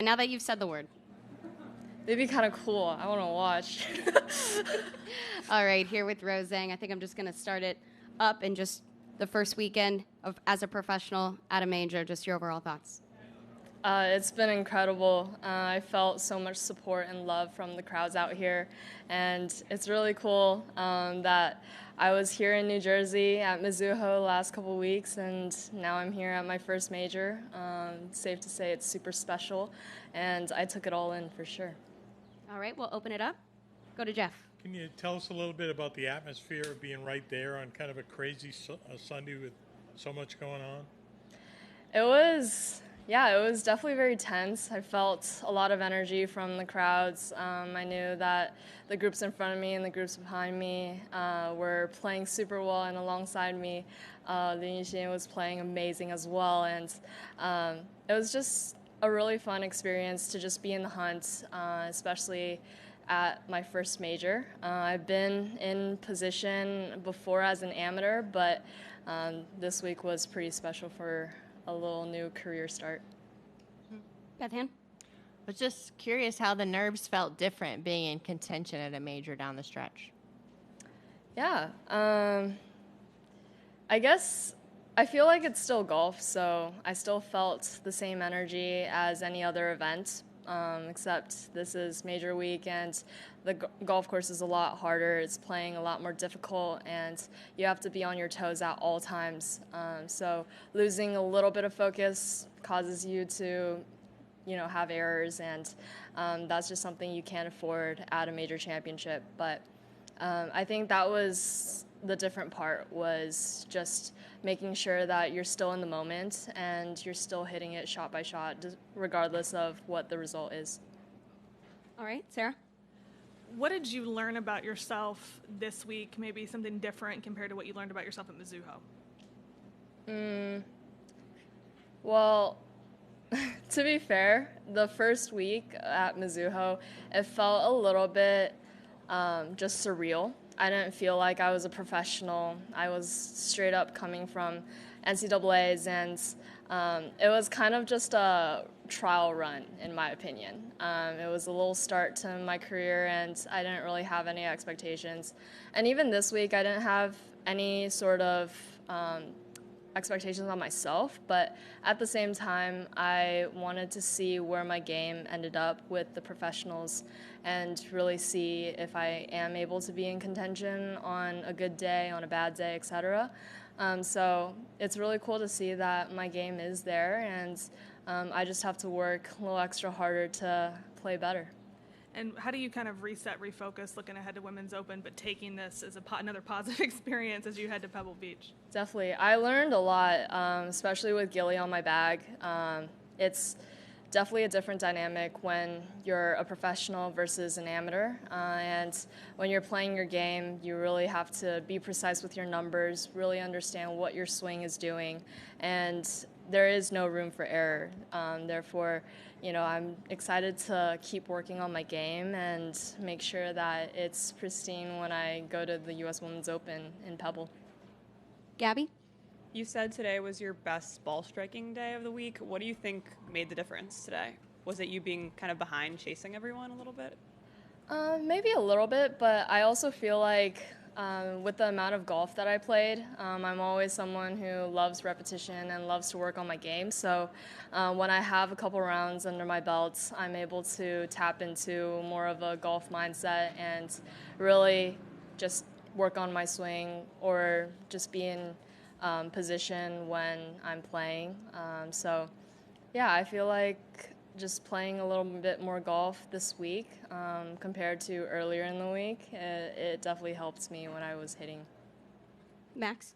Now that you've said the word. It'd be kind of cool. I want to watch. All right, here with Zhang. I think I'm just going to start it up in just the first weekend as a professional at a major. Just your overall thoughts. It's been incredible. I felt so much support and love from the crowds out here, and it's really cool that I was here in New Jersey at Mizuho the last couple weeks, and now I'm here at my first major. Safe to say it's super special, and I took it all in for sure. All right, we'll open it up. Go to Jeff. Can you tell us a little bit about the atmosphere of being right there on kind of a crazy Sunday with so much going on? It was definitely very tense. I felt a lot of energy from the crowds. I knew that the groups in front of me and the groups behind me were playing super well, and alongside me, Jenny Shin was playing amazing as well. And it was just a really fun experience to just be in the hunt, especially at my first major. I've been in position before as an amateur, but this week was pretty special for a little new career start. Beth Ann? I was just curious how the nerves felt different being in contention at a major down the stretch. Yeah, I guess I feel like it's still golf, so I still felt the same energy as any other event, except this is major week and the golf course is a lot harder. It's playing a lot more difficult, and you have to be on your toes at all times. So losing a little bit of focus causes you to, have errors, and that's just something you can't afford at a major championship. But I think that was the different part, was just making sure that you're still in the moment and you're still hitting it shot by shot, regardless of what the result is. All right, Sarah? What did you learn about yourself this week, maybe something different compared to what you learned about yourself at Mizuho? Well, to be fair, the first week at Mizuho, it felt a little bit just surreal. I didn't feel like I was a professional. I was straight up coming from NCAAs, and it was kind of just a trial run, in my opinion. It was a little start to my career, and I didn't really have any expectations. And even this week, I didn't have any sort of expectations on myself, but at the same time, I wanted to see where my game ended up with the professionals and really see if I am able to be in contention on a good day, on a bad day, etc. So it's really cool to see that my game is there, and I just have to work a little extra harder to play better. And how do you kind of reset, refocus, looking ahead to Women's Open, but taking this as another positive experience as you head to Pebble Beach? Definitely. I learned a lot, especially with Gilly on my bag. It's definitely a different dynamic when you're a professional versus an amateur. And when you're playing your game, you really have to be precise with your numbers, really understand what your swing is doing, and there is no room for error. Therefore, I'm excited to keep working on my game and make sure that it's pristine when I go to the U.S. Women's Open in Pebble. Gabby? You said today was your best ball striking day of the week. What do you think made the difference today? Was it you being kind of behind, chasing everyone a little bit? Maybe a little bit, but I also feel like with the amount of golf that I played, I'm always someone who loves repetition and loves to work on my game. So when I have a couple rounds under my belt, I'm able to tap into more of a golf mindset and really just work on my swing or just be in position when I'm playing. So yeah, I feel like just playing a little bit more golf this week compared to earlier in the week, it definitely helped me when I was hitting. Max?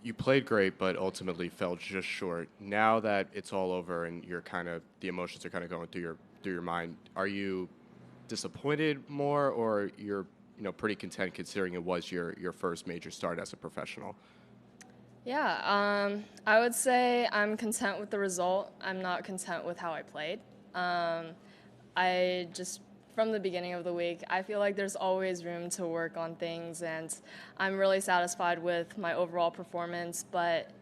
You played great, but ultimately fell just short. Now that it's all over and the emotions are kind of going through your mind, are you disappointed more, or you're pretty content considering it was your first major start as a professional? Yeah, I would say I'm content with the result. I'm not content with how I played. I just, from the beginning of the week, I feel like there's always room to work on things, and I'm really satisfied with my overall performance. But,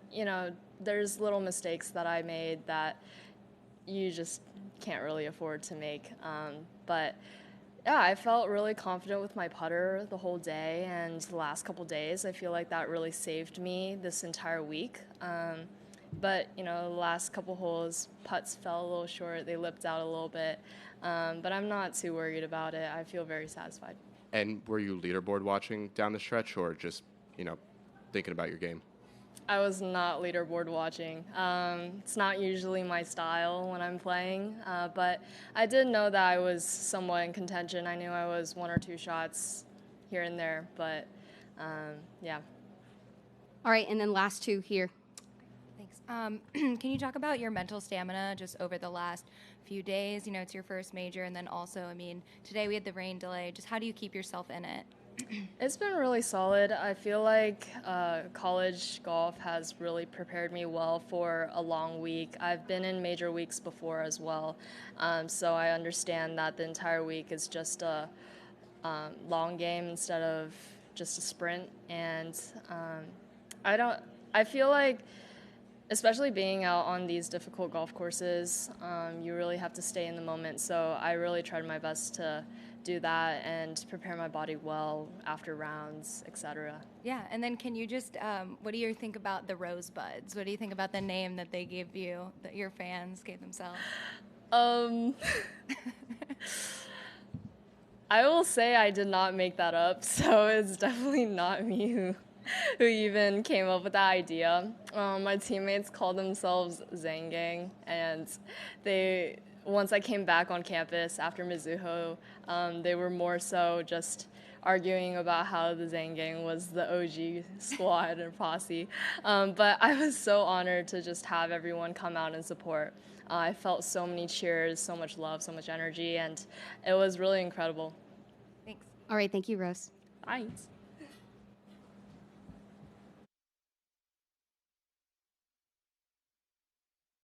there's little mistakes that I made that, you just can't really afford to make. But yeah, I felt really confident with my putter the whole day, and the last couple days, I feel like that really saved me this entire week. But the last couple holes, putts fell a little short. They lipped out a little bit, but I'm not too worried about it. I feel very satisfied. And were you leaderboard watching down the stretch, or just thinking about your game? I was not leaderboard watching. It's not usually my style when I'm playing, but I did know that I was somewhat in contention. I knew I was 1 or 2 shots here and there, but yeah. All right, and then last 2 here. Thanks. Can you talk about your mental stamina just over the last few days? It's your first major, and then also, today we had the rain delay. Just how do you keep yourself in it? It's been really solid. I feel like college golf has really prepared me well for a long week. I've been in major weeks before as well, so I understand that the entire week is just a long game instead of just a sprint. And I feel like, especially being out on these difficult golf courses, you really have to stay in the moment. So I really tried my best to do that and prepare my body well after rounds, etc. Yeah, and then can you just, what do you think about the Rosebuds? What do you think about the name that they gave you, that your fans gave themselves? I will say I did not make that up, so it's definitely not me who even came up with that idea. My teammates called themselves Zhang Gang, and once I came back on campus after Mizuho, they were more so just arguing about how the Zhang Gang was the OG squad and posse. But I was so honored to just have everyone come out and support. I felt so many cheers, so much love, so much energy, and it was really incredible. Thanks. All right, thank you, Rose. Thanks.